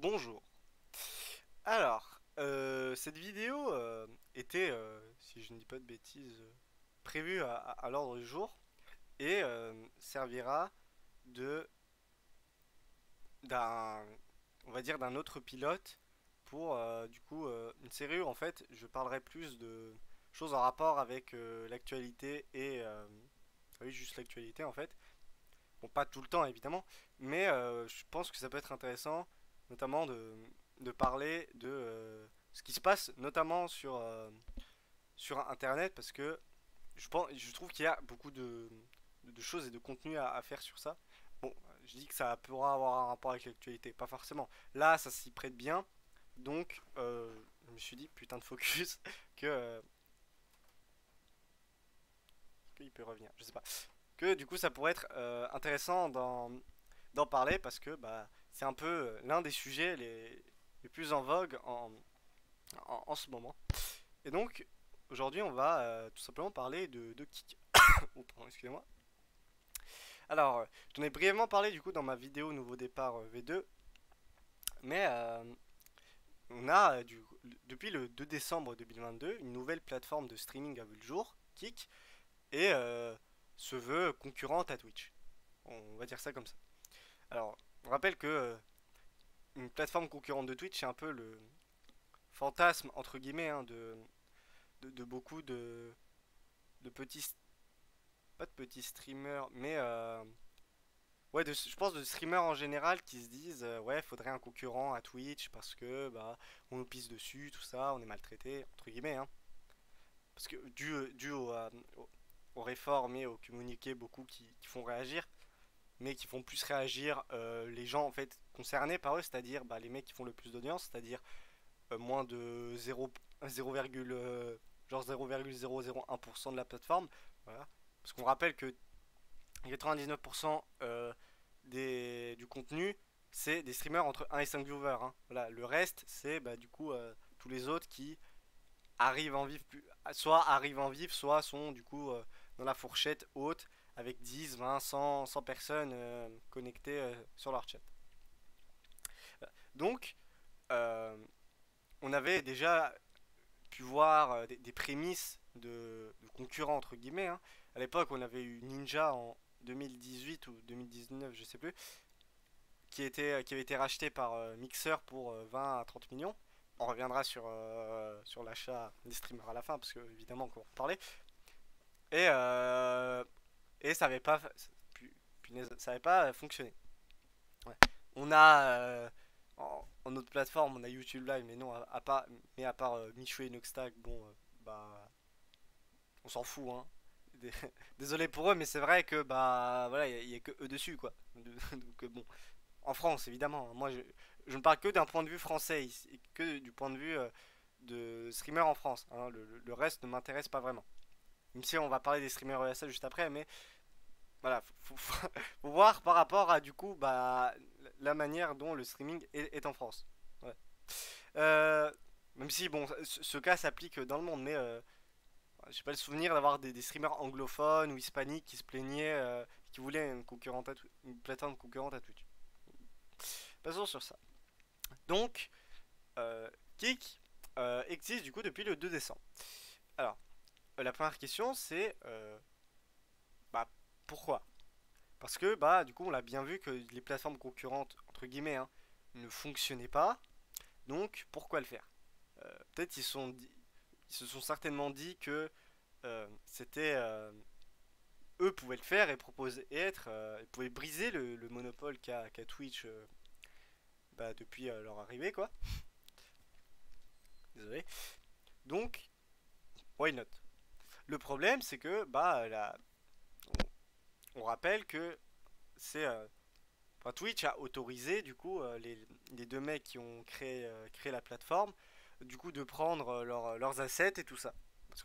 Bonjour. Alors, cette vidéo était, si je ne dis pas de bêtises, prévue à l'ordre du jour et servira de d'un, on va dire, d'un autre pilote pour une série où en fait je parlerai plus de choses en rapport avec l'actualité et oui, juste l'actualité en fait. Bon, pas tout le temps évidemment, mais je pense que ça peut être intéressant, notamment de parler de ce qui se passe, notamment sur Internet, parce que je trouve qu'il y a beaucoup de choses et de contenu à faire sur ça. Bon, je dis que ça pourra avoir un rapport avec l'actualité, pas forcément. Là, ça s'y prête bien, donc je me suis dit, putain de focus, que qu'il peut revenir, je sais pas. Que du coup, ça pourrait être intéressant d'en parler parce que bah, c'est un peu l'un des sujets les plus en vogue en ce moment. Et donc, aujourd'hui, on va tout simplement parler de Kik. Oh, pardon, excusez-moi. Alors, j'en ai brièvement parlé du coup dans ma vidéo Nouveau départ V2, mais on a depuis le 2 décembre 2022 une nouvelle plateforme de streaming a vu le jour, Kik, et se veut concurrente à Twitch. On va dire ça comme ça. Alors, on rappelle que une plateforme concurrente de Twitch, c'est un peu le fantasme entre guillemets hein, de beaucoup de petits, pas de petits streamers, mais ouais, je pense de streamers en général qui se disent ouais, faudrait un concurrent à Twitch parce que bah on nous pisse dessus, tout ça, on est maltraité entre guillemets, hein, parce que dû aux réformes et aux communiqués beaucoup qui font réagir, mais qui font plus réagir les gens en fait concernés par eux, c'est-à-dire bah, les mecs qui font le plus d'audience, c'est-à-dire moins de 0, genre 0,001% de la plateforme. Voilà. Parce qu'on rappelle que 99% du contenu, c'est des streamers entre 1 et 5 viewers, hein. Voilà. Le reste, c'est bah, du coup tous les autres qui arrivent en vivre, soit arrivent en vivre, soit sont du coup dans la fourchette haute avec 10, 20, 100 personnes connectées sur leur chat. Donc, euh, on avait déjà pu voir des prémices de concurrents entre guillemets, hein. À l'époque, on avait eu Ninja en 2018 ou 2019, je sais plus, qui avait été racheté par Mixer pour 20 à 30 millions. On reviendra sur l'achat des streamers à la fin, parce que évidemment qu'on va en parler. Et, et ça avait pas, punaise, ça avait pas fonctionné. Ouais. On a en autre plateforme, on a YouTube Live, mais non, à part Michou et Noxtag, bon, bah, on s'en fout, hein. Désolé pour eux, mais c'est vrai que bah voilà, y a que eux dessus, quoi. Donc bon, en France, évidemment, hein. Moi, je ne parle que d'un point de vue français, et que du point de vue de streamer en France, hein. Le reste ne m'intéresse pas vraiment. Même si on va parler des streamers ESL juste après, mais voilà, faut voir par rapport à du coup bah la manière dont le streaming est en France. Ouais. Euh, Même si bon, ce cas s'applique dans le monde, mais j'ai pas le souvenir d'avoir des streamers anglophones ou hispaniques qui se plaignaient, qui voulaient une plateforme concurrente à Twitch. Passons sur ça. Donc, euh, Kik existe du coup depuis le 2 décembre. Alors, la première question c'est bah pourquoi? Parce que bah du coup on l'a bien vu que les plateformes concurrentes entre guillemets hein, ne fonctionnaient pas. Donc pourquoi le faire? Peut-être ils se sont certainement dit que c'était eux pouvaient le faire et proposer et être ils pouvaient briser le monopole qu'a Twitch bah, depuis leur arrivée quoi. Désolé. Donc why not? Le problème c'est que bah on rappelle que c'est enfin, Twitch a autorisé du coup les deux mecs qui ont créé la plateforme du coup de prendre leurs assets et tout ça. Parce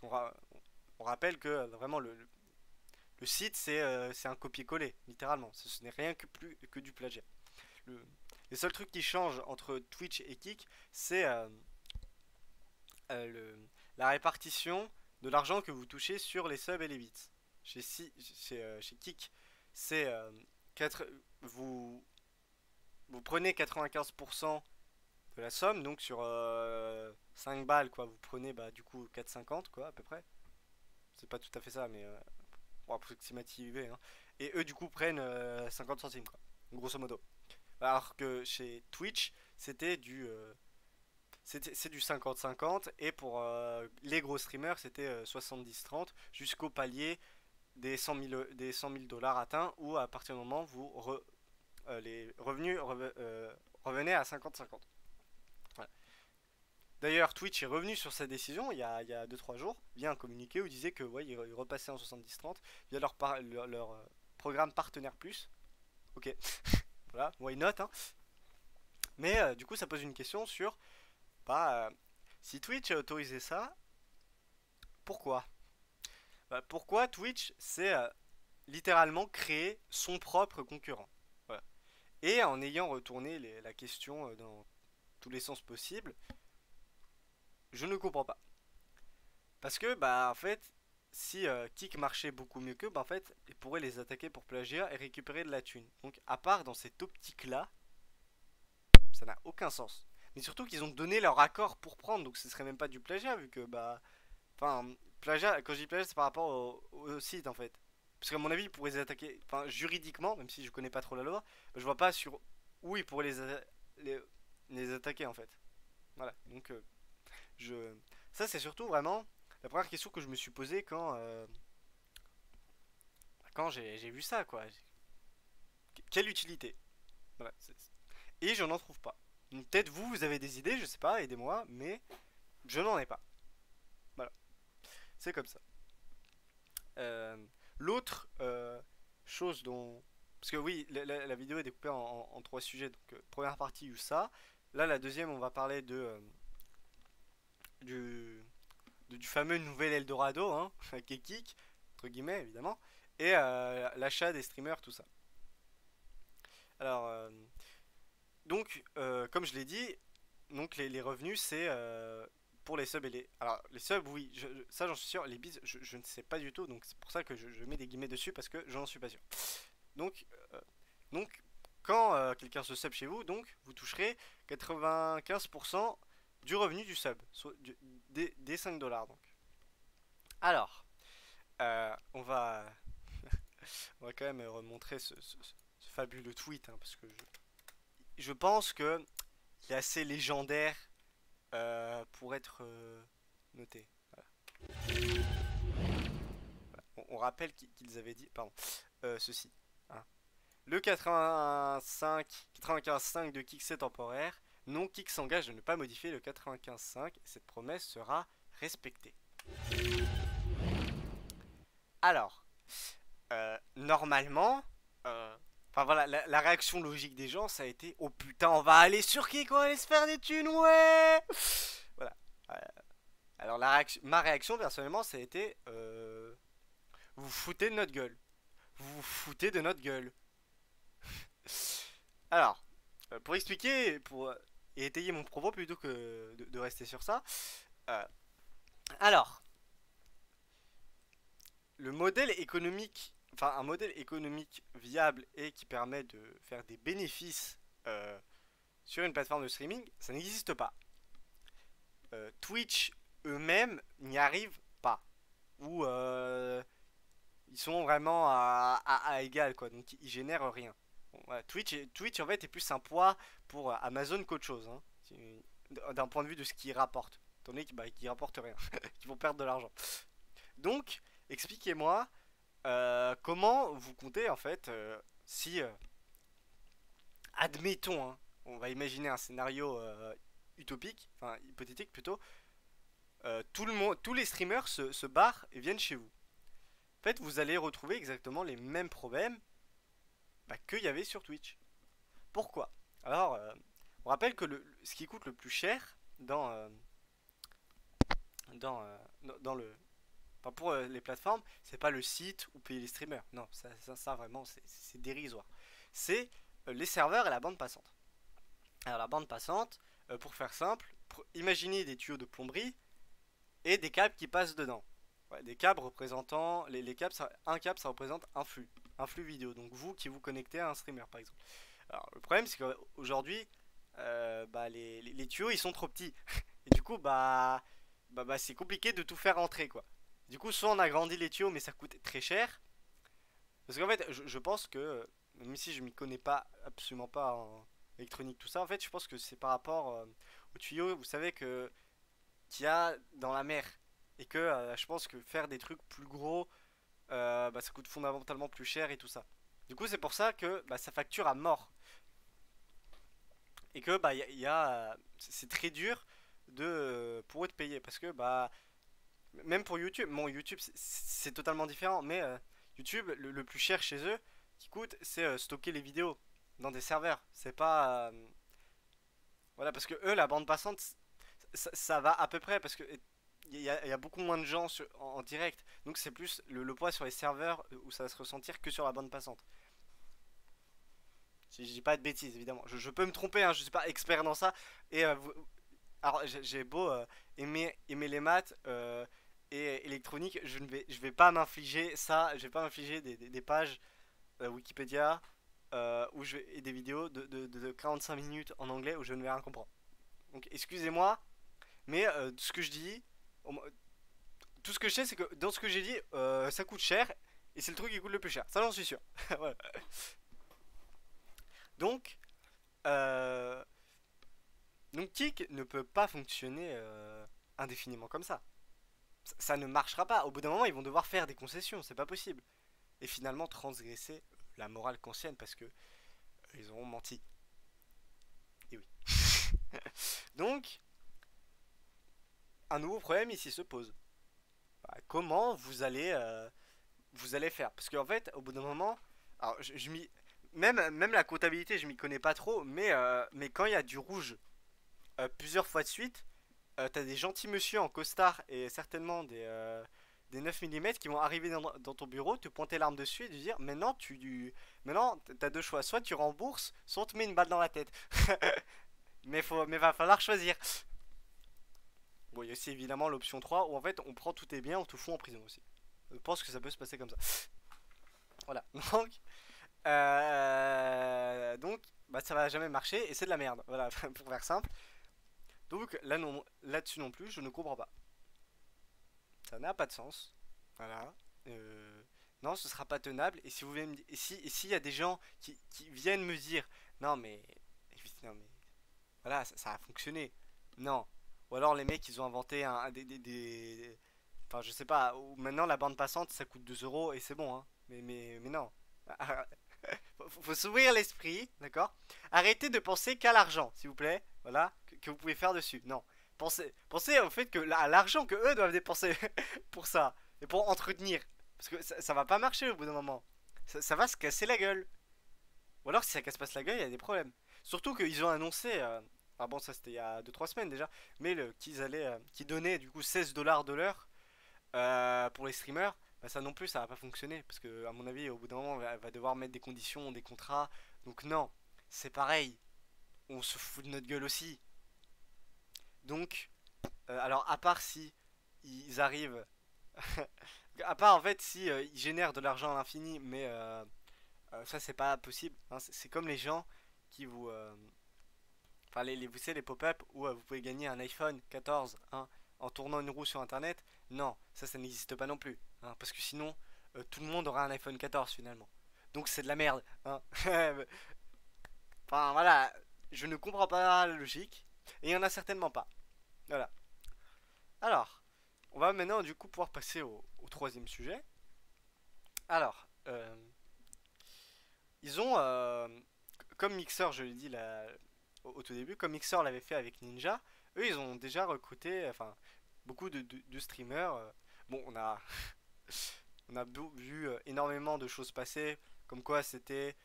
on rappelle que vraiment le site c'est un copier-coller, littéralement. Ce n'est rien que plus que du plagiat. Le, les seuls trucs qui changent entre Twitch et Kik, c'est euh, le- la répartition de l'argent que vous touchez sur les subs et les bits. Chez Kik, c'est vous, vous prenez 95% de la somme. Donc sur 5 balles, quoi, vous prenez bah, du coup 4,50 quoi, à peu près. C'est pas tout à fait ça, mais pour approximativer, hein. Et eux, du coup, prennent 50 centimes, quoi, grosso modo. Alors que chez Twitch, c'est du 50-50 et pour les gros streamers c'était 70-30 jusqu'au palier des 100 000 dollars atteints où à partir du moment où les revenus revenaient à 50-50. Voilà. D'ailleurs, Twitch est revenu sur sa décision il y a 2-3 jours via un communiqué où il disait que ouais, il repassait en 70-30 via leur programme Partenaire Plus. Ok, voilà, why not, hein. Mais du coup, ça pose une question sur bah, si Twitch a autorisé ça, pourquoi? Bah, pourquoi Twitch s'est littéralement créé son propre concurrent? Voilà. Et en ayant retourné la question dans tous les sens possibles, je ne comprends pas. Parce que, bah, en fait, si Kik marchait beaucoup mieux qu'eux, bah, en fait, ils pourraient les attaquer pour plagiat et récupérer de la thune. Donc, à part dans cette optique-là, ça n'a aucun sens. Mais surtout qu'ils ont donné leur accord pour prendre, donc ce serait même pas du plagiat, vu que, bah, enfin, plagiat, quand je dis plagiat, c'est par rapport au site en fait. Parce qu'à mon avis, ils pourraient les attaquer, enfin, juridiquement, même si je connais pas trop la loi, je vois pas sur où ils pourraient les, les attaquer en fait. Voilà, donc je. Ça, c'est surtout vraiment la première question que je me suis posée quand j'ai vu ça, quoi. Quelle utilité? Voilà. Et je n'en trouve pas. Peut-être vous, vous avez des idées, je sais pas, aidez-moi, mais je n'en ai pas. Voilà, c'est comme ça. Euh, L'autre chose dont. Parce que oui, la vidéo est découpée en trois sujets. Donc, première partie, USA. Là, la deuxième, on va parler du, du fameux nouvel Eldorado, hein, qui est Kik, entre guillemets, évidemment. Et l'achat des streamers, tout ça. Alors, donc, comme je l'ai dit, donc les revenus, c'est pour les subs et les. Alors, les subs, oui, ça j'en suis sûr. Les bises, je ne sais pas du tout. Donc, c'est pour ça que je mets des guillemets dessus parce que je n'en suis pas sûr. Donc, euh, donc quand quelqu'un se sub chez vous, donc vous toucherez 95% du revenu du sub, soit des 5 dollars. Donc, alors, on va, on va quand même remontrer ce fabuleux tweet hein, parce que je pense que il est assez légendaire pour être noté. Voilà. On rappelle qu'ils avaient dit, pardon, ceci. Hein. Le 95.5 de Kik c'est temporaire. Non, Kik s'engage de ne pas modifier le 95.5 et cette promesse sera respectée. Alors, normalement, enfin voilà, la réaction logique des gens, ça a été oh putain, on va aller sur Kik, on va aller se faire des thunes, ouais. Voilà. Euh, alors ma réaction personnellement, ça a été vous vous foutez de notre gueule. Vous vous foutez de notre gueule. Alors, pour expliquer et étayer mon propos plutôt que de rester sur ça. euh, alors, le modèle économique, enfin un modèle économique viable et qui permet de faire des bénéfices sur une plateforme de streaming, ça n'existe pas. Twitch eux-mêmes n'y arrivent pas. Ou ils sont vraiment à égal, quoi. Donc ils génèrent rien. Bon, voilà. Twitch en fait est plus un poids pour Amazon qu'autre chose. Hein. D'un point de vue de ce qu'ils rapportent. Étant donné qu'ils rapportent rien. Qu'ils vont perdre de l'argent. Donc, expliquez-moi comment vous comptez en fait si, admettons, hein, on va imaginer un scénario utopique, enfin hypothétique plutôt, tous les streamers se barrent et viennent chez vous. En fait, vous allez retrouver exactement les mêmes problèmes bah, qu'il y avait sur Twitch. Pourquoi? Alors, on rappelle que ce qui coûte le plus cher dans le. Enfin, pour les plateformes, c'est pas le site ou payer les streamers. Non, ça vraiment, c'est dérisoire. C'est les serveurs et la bande passante. Alors, la bande passante, pour faire simple, imaginez des tuyaux de plomberie et des câbles qui passent dedans. Ouais, des câbles représentant. Les câbles, un câble, ça représente un flux vidéo. Donc, vous qui vous connectez à un streamer, par exemple. Alors, le problème, c'est qu'aujourd'hui, bah, les tuyaux ils sont trop petits. Et du coup, bah, c'est compliqué de tout faire rentrer quoi. Du coup, soit on agrandit les tuyaux, mais ça coûte très cher. Parce qu'en fait, je pense que, même si je m'y connais pas, absolument pas en électronique, tout ça, en fait, je pense que c'est par rapport aux tuyaux, vous savez, qu'il y a dans la mer. Et que je pense que faire des trucs plus gros, bah, ça coûte fondamentalement plus cher et tout ça. Du coup, c'est pour ça que bah, ça facture à mort. Et que bah, c'est très dur pour eux de payer. Parce que bah, même pour YouTube, bon, YouTube c'est totalement différent, mais YouTube, le plus cher chez eux, qui coûte, c'est stocker les vidéos dans des serveurs. C'est pas. Voilà, parce que eux, la bande passante, ça va à peu près, parce que il y a beaucoup moins de gens en direct. Donc c'est plus le poids sur les serveurs où ça va se ressentir que sur la bande passante. Si je dis pas de bêtises, évidemment. Je peux me tromper, hein, je suis pas expert dans ça. Et alors, j'ai beau aimer les maths et électronique, je vais pas m'infliger ça, je vais pas m'infliger des pages Wikipédia et des vidéos de 45 minutes en anglais où je ne vais rien comprendre. Donc, excusez-moi, mais ce que je dis, tout ce que je sais, c'est que dans ce que j'ai dit, ça coûte cher et c'est le truc qui coûte le plus cher. Ça, j'en suis sûr. Voilà. Donc, euh, donc, Kik ne peut pas fonctionner indéfiniment comme ça. Ça ne marchera pas. Au bout d'un moment, ils vont devoir faire des concessions, c'est pas possible. Et finalement transgresser la morale kantienne parce que ils auront menti. Et oui. Donc, un nouveau problème ici se pose. Bah, comment vous allez faire? Parce qu'en fait, au bout d'un moment, alors même la comptabilité, je m'y connais pas trop, mais quand il y a du rouge plusieurs fois de suite, t'as des gentils monsieur en costard et certainement des 9 mm qui vont arriver dans ton bureau, te pointer l'arme dessus et te dire maintenant t'as deux choix, soit tu rembourses, soit on te met une balle dans la tête. Mais va falloir choisir. Bon, il y a aussi évidemment l'option 3 où en fait on prend tous tes biens, on te fout en prison aussi. Je pense que ça peut se passer comme ça. Voilà. Donc bah ça va jamais marcher et c'est de la merde. Voilà, pour faire simple. Donc là non, là-dessus non plus, je ne comprends pas. Ça n'a pas de sens. Voilà. Euh, non, ce sera pas tenable. Et si vous voulez et s'il y a des gens qui viennent me dire non mais voilà, ça a fonctionné. Non. Ou alors les mecs ils ont inventé enfin je sais pas, ou maintenant la bande passante ça coûte 2 euros et c'est bon hein. Mais non. Faut s'ouvrir l'esprit, d'accord. Arrêtez de penser qu'à l'argent, s'il vous plaît. Voilà, que vous pouvez faire dessus. Non. Pensez au fait que à l'argent que eux doivent dépenser pour ça et pour entretenir. Parce que ça va pas marcher au bout d'un moment. Ça va se casser la gueule. Ou alors si ça casse pas la gueule, il y a des problèmes. Surtout qu'ils ont annoncé, ah bon ça c'était il y a 2 3 semaines déjà, mais qu'ils donnaient du coup 16 dollars de l'heure pour les streamers. Bah ça non plus ça va pas fonctionner parce que à mon avis au bout d'un moment va devoir mettre des conditions, des contrats. Donc non, c'est pareil, on se fout de notre gueule aussi. Donc alors à part si ils arrivent, à part en fait si ils génèrent de l'argent à l'infini, mais ça c'est pas possible. Hein. C'est comme les gens qui enfin vous savez les pop-up où vous pouvez gagner un iPhone 14 hein, en tournant une roue sur internet. Non, ça n'existe pas non plus. Hein, parce que sinon, tout le monde aura un iPhone 14 finalement. Donc c'est de la merde. Hein. Enfin voilà, je ne comprends pas la logique. Et il y en a certainement pas. Voilà. Alors, on va maintenant du coup pouvoir passer au troisième sujet. Alors, ils ont, comme Mixer, je l'ai dit au tout début, comme Mixer l'avait fait avec Ninja, eux ils ont déjà recruté, enfin, beaucoup de streamers. Bon, on a vu énormément de choses passer, comme quoi c'était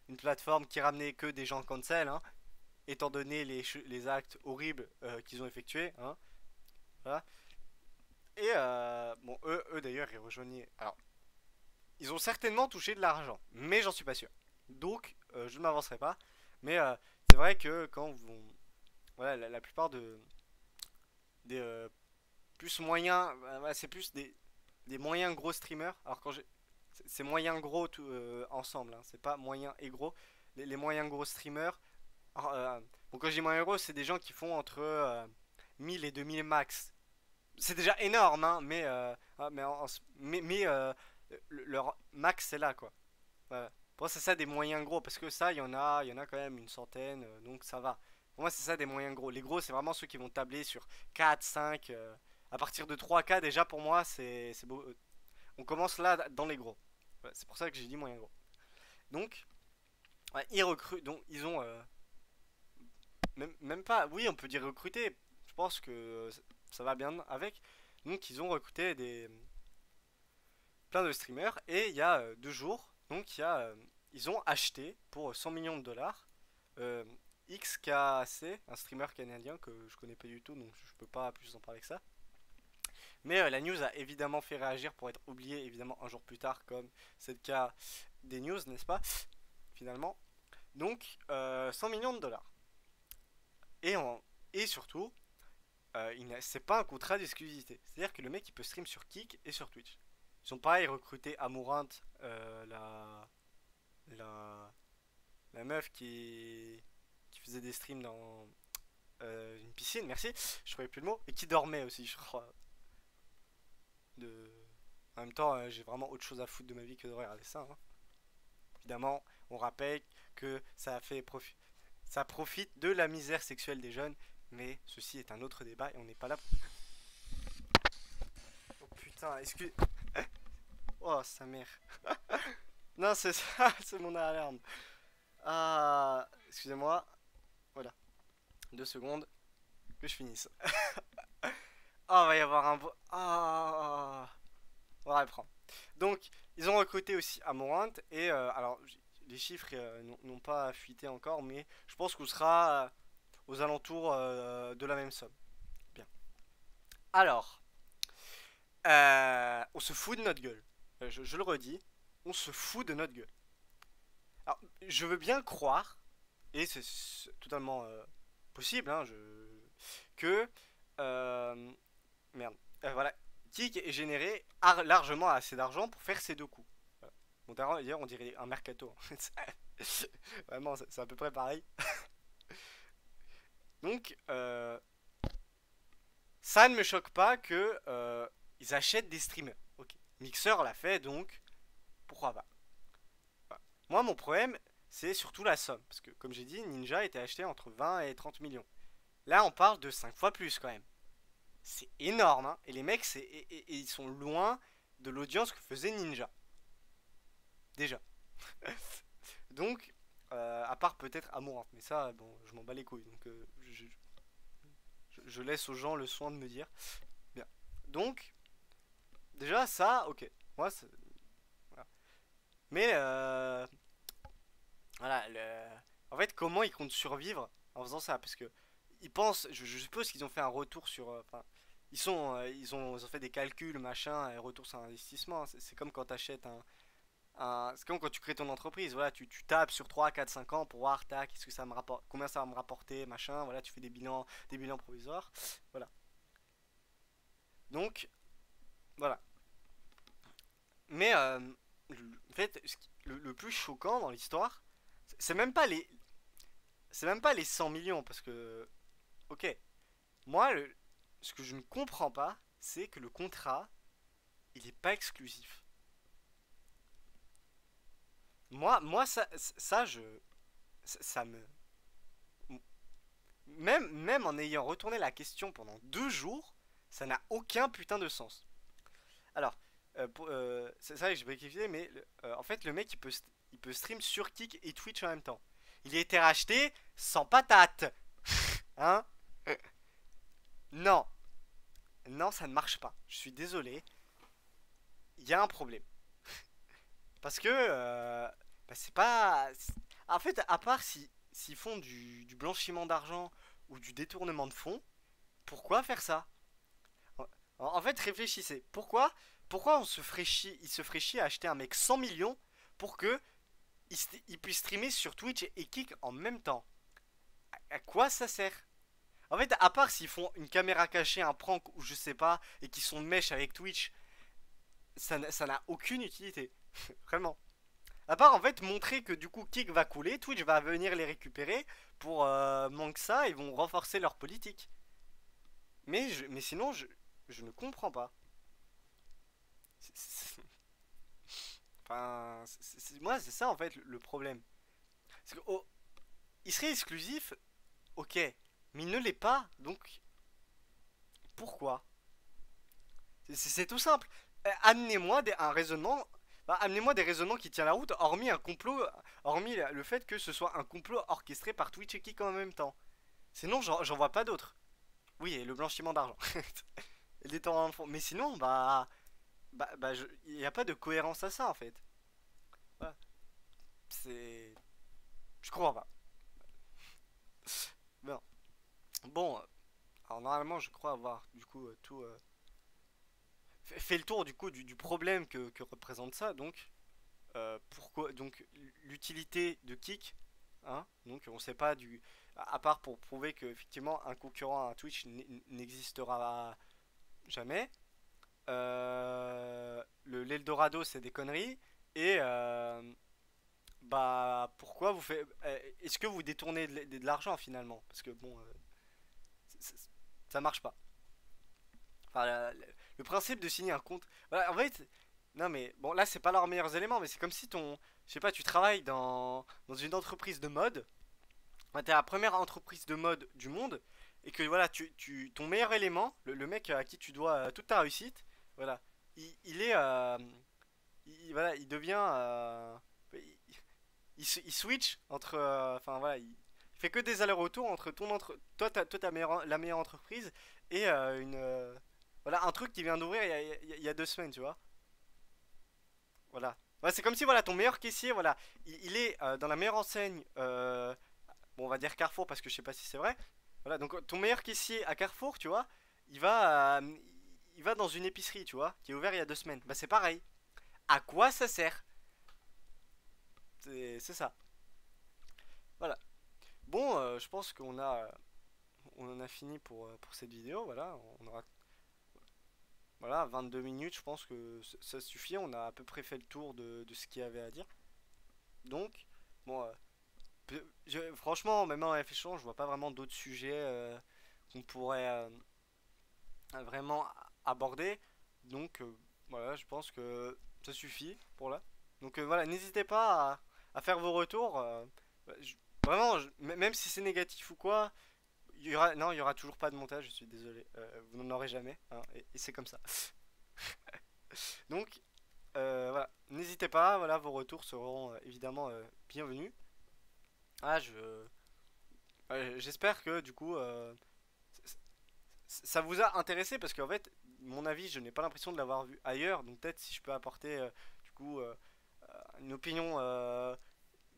une plateforme qui ramenait que des gens cancel, hein, étant donné les actes horribles qu'ils ont effectués. Hein, voilà. Et bon, eux d'ailleurs, ils rejoignaient. Alors, ils ont certainement touché de l'argent, mais j'en suis pas sûr. Donc, je ne m'avancerai pas. Mais c'est vrai que voilà, la plupart des plus moyens, voilà, c'est plus des moyens gros streamers. Alors c'est moyen gros ensemble, hein, c'est pas moyen et gros. les moyens gros streamers. Alors, bon, quand je dis moyens gros, c'est des gens qui font entre 1000 et 2000 max. C'est déjà énorme, hein, mais leur max c'est là quoi. Voilà. Pour moi, c'est ça des moyens gros, parce que ça, il y en a quand même une centaine, donc ça va. Pour moi, c'est ça des moyens gros. Les gros, c'est vraiment ceux qui vont tabler sur 4 5 à partir de 3K, déjà, pour moi, c'est beau. On commence là dans les gros. Voilà, c'est pour ça que j'ai dit moyen gros. Donc, ouais, ils recrutent, donc ils ont même pas, oui, on peut dire recruter. Je pense que ça va bien avec. Donc, ils ont recruté plein de streamers et il y a 2 jours, donc ils ont acheté pour 100 millions de dollars euh, XKC, un streamer canadien que je connais pas du tout, donc je peux pas plus en parler que ça. Mais la news a évidemment fait réagir pour être oubliée évidemment un jour plus tard, comme c'est le cas des news, n'est-ce pas? Finalement. Donc 100 millions de dollars. Et, et surtout, c'est pas un contrat d'exclusivité. C'est-à-dire que le mec il peut stream sur Kick et sur Twitch. Ils ont pareil recruté Amourant, la, la meuf qui faisait des streams dans une piscine, merci, je trouvais plus le mot, et qui dormait aussi, je crois. De... En même temps, j'ai vraiment autre chose à foutre de ma vie que de regarder ça, hein. Évidemment, on rappelle que ça profite de la misère sexuelle des jeunes, mais ceci est un autre débat et on n'est pas là pour... Oh putain, excuse... Oh, sa mère. Non, c'est ça, c'est mon alarme. Ah, excusez-moi. Voilà, 2 secondes que je finisse. Ah, il va y avoir un... Ah, on va reprendre. Donc, ils ont recruté aussi Amorant et alors les chiffres n'ont pas fuité encore, mais je pense qu'on sera aux alentours de la même somme. Bien. Alors, on se fout de notre gueule. Je le redis, on se fout de notre gueule. Alors, je veux bien croire, et c'est totalement possible, hein, que merde, voilà, Kik ait généré largement assez d'argent pour faire ces 2 coups. Bon, d'ailleurs, on dirait un mercato. Vraiment, c'est à peu près pareil. Donc, ça ne me choque pas que ils achètent des streamers. Ok. Mixer l'a fait, donc pourquoi pas. Voilà. Moi, mon problème, c'est surtout la somme. Parce que, comme j'ai dit, Ninja était acheté entre 20 et 30 millions. Là, on parle de 5 fois plus quand même. C'est énorme, hein. Et les mecs, ils sont loin de l'audience que faisait Ninja. Déjà. Donc, à part peut-être Amourante. Mais ça, bon, je m'en bats les couilles. Donc, je laisse aux gens le soin de me dire. Bien. Donc, déjà, ça, ok. Moi, voilà. Mais, voilà. En fait, comment ils comptent survivre en faisant ça? Parce que, ils pensent, je suppose qu'ils ont fait un retour sur. Enfin, ils ont fait des calculs, machin, un retour sur investissement. C'est comme quand tu achètes c'est comme quand tu crées ton entreprise, voilà, tu tapes sur 3 4 5 ans pour voir, tac, qu'est-ce que ça me rapporte, combien ça va me rapporter, machin, voilà, tu fais des bilans provisoires, voilà. Donc, voilà. Mais, en fait, le plus choquant dans l'histoire, c'est même pas les, c'est même pas les 100 millions, parce que, ok, moi, ce que je ne comprends pas, c'est que le contrat, il est pas exclusif. Moi ça me, même en ayant retourné la question pendant 2 jours, ça n'a aucun putain de sens. Alors, c'est ça que je vais rectifier, mais en fait, le mec il peut stream sur Kick et Twitch en même temps. Il a été racheté sans patate. Hein? Non. Non, ça ne marche pas. Je suis désolé. Il y a un problème. Parce que bah, c'est pas. En fait, à part s'ils font du blanchiment d'argent ou du détournement de fonds, pourquoi faire ça? En fait, réfléchissez. Pourquoi il se ferait chier à acheter un mec 100 millions pour que il puisse streamer sur Twitch et Kick en même temps? À quoi ça sert? En fait, à part s'ils font une caméra cachée, un prank ou je sais pas, et qu'ils sont de mèche avec Twitch, ça n'a aucune utilité. Vraiment. À part en fait montrer que du coup Kick va couler, Twitch va venir les récupérer pour moins que ça, ils vont renforcer leur politique. Mais sinon, je ne comprends pas. C'est- Enfin, moi, c'est ça en fait le problème. Parce que, oh, il serait exclusif, ok, mais il ne l'est pas, donc pourquoi? C'est tout simple. Amenez-moi un raisonnement. Bah, amenez-moi des raisonnements qui tiennent la route, hormis un complot, hormis le fait que ce soit un complot orchestré par Twitch et Kick en même temps. Sinon, j'en vois pas d'autres. Oui, et le blanchiment d'argent. Et des temps en fond. Mais sinon, il n'y a pas de cohérence à ça en fait. Voilà. C'est. Je comprends pas. Bon, bon alors normalement, je crois avoir du coup tout fait le tour du coup du problème que représente ça. Donc, pourquoi donc l'utilité de Kick, hein, donc on sait pas à part pour prouver que effectivement un concurrent à Twitch n'existera jamais. L'Eldorado c'est des conneries et bah pourquoi vous faites est-ce que vous détournez de l'argent finalement parce que bon ça marche pas. Enfin, le principe de signer un compte. Voilà, en fait, non mais bon, là c'est pas leurs meilleurs éléments, mais c'est comme si je sais pas, tu travailles dans une entreprise de mode. Ouais, t'es la première entreprise de mode du monde et que voilà, ton meilleur élément, le mec à qui tu dois toute ta réussite, voilà, il est, voilà, il devient, il switch entre, enfin voilà, il fait que des allers-retours entre toi la meilleure entreprise et voilà, un truc qui vient d'ouvrir il y a 2 semaines, tu vois. Voilà. Ouais, c'est comme si voilà ton meilleur caissier, voilà, il est dans la meilleure enseigne, bon on va dire Carrefour parce que je sais pas si c'est vrai. Voilà, donc ton meilleur caissier à Carrefour, tu vois, il va dans une épicerie, tu vois, qui est ouvert il y a 2 semaines. Bah c'est pareil. À quoi ça sert? C'est ça. Voilà. Bon, je pense on en a fini pour cette vidéo. Voilà, on aura voilà 22 minutes. Je pense que ça suffit. On a à peu près fait le tour de ce qu'il y avait à dire. Donc, bon, franchement, même en réfléchissant, je vois pas vraiment d'autres sujets qu'on pourrait vraiment aborder. Donc, voilà, je pense que ça suffit pour là. Donc, voilà, n'hésitez pas à faire vos retours. Vraiment, même si c'est négatif ou quoi, non, il y aura toujours pas de montage, je suis désolé. Vous n'en aurez jamais, hein, et c'est comme ça. Donc, voilà, n'hésitez pas, voilà, vos retours seront évidemment bienvenus. Ah, j'espère que du coup, ça vous a intéressé parce qu'en fait, mon avis, je n'ai pas l'impression de l'avoir vu ailleurs. Donc peut-être si je peux apporter du coup une opinion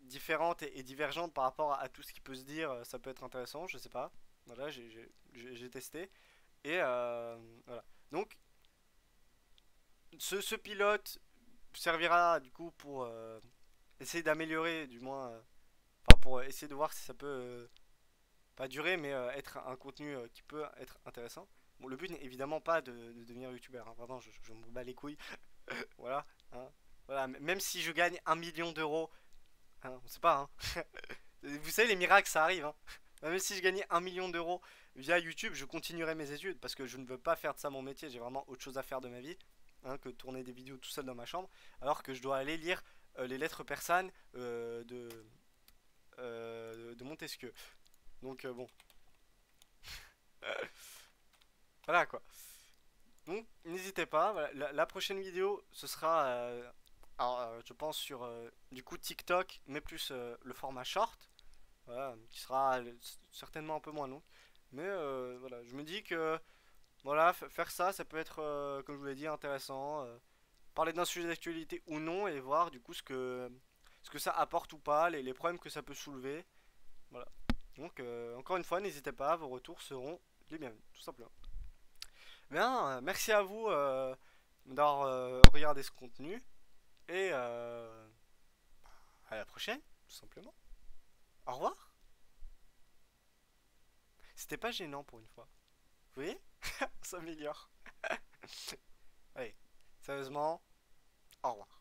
différente et divergente par rapport à tout ce qui peut se dire, ça peut être intéressant. Je sais pas. Voilà, j'ai testé. Et voilà. Donc, ce pilote servira du coup pour essayer d'améliorer, du moins, enfin pour essayer de voir si ça peut pas durer, mais être un contenu qui peut être intéressant. Bon, le but n'est évidemment pas de devenir youtubeur, hein. Vraiment, je me bats les couilles. Voilà, hein. Voilà, même si je gagne 1 million d'euros, hein, on sait pas, hein. Vous savez, les miracles, ça arrive, hein. Même si je gagnais 1 million d'euros via YouTube, je continuerai mes études parce que je ne veux pas faire de ça mon métier. J'ai vraiment autre chose à faire de ma vie, hein, que de tourner des vidéos tout seul dans ma chambre, alors que je dois aller lire les lettres persanes de Montesquieu. Donc bon, voilà quoi. Donc n'hésitez pas, voilà, la prochaine vidéo ce sera, alors, je pense sur du coup TikTok, mais plus le format short, voilà, qui sera certainement un peu moins long. Mais voilà, je me dis que voilà, faire ça, ça peut être, comme je vous l'ai dit, intéressant. Parler d'un sujet d'actualité ou non et voir du coup ce que ça apporte ou pas, les problèmes que ça peut soulever. Voilà. Donc encore une fois, n'hésitez pas, vos retours seront les bienvenus, tout simplement. Bien, merci à vous d'avoir regardé ce contenu et à la prochaine, tout simplement. Au revoir. C'était pas gênant pour une fois. Vous voyez? On s'améliore. Allez, sérieusement, au revoir.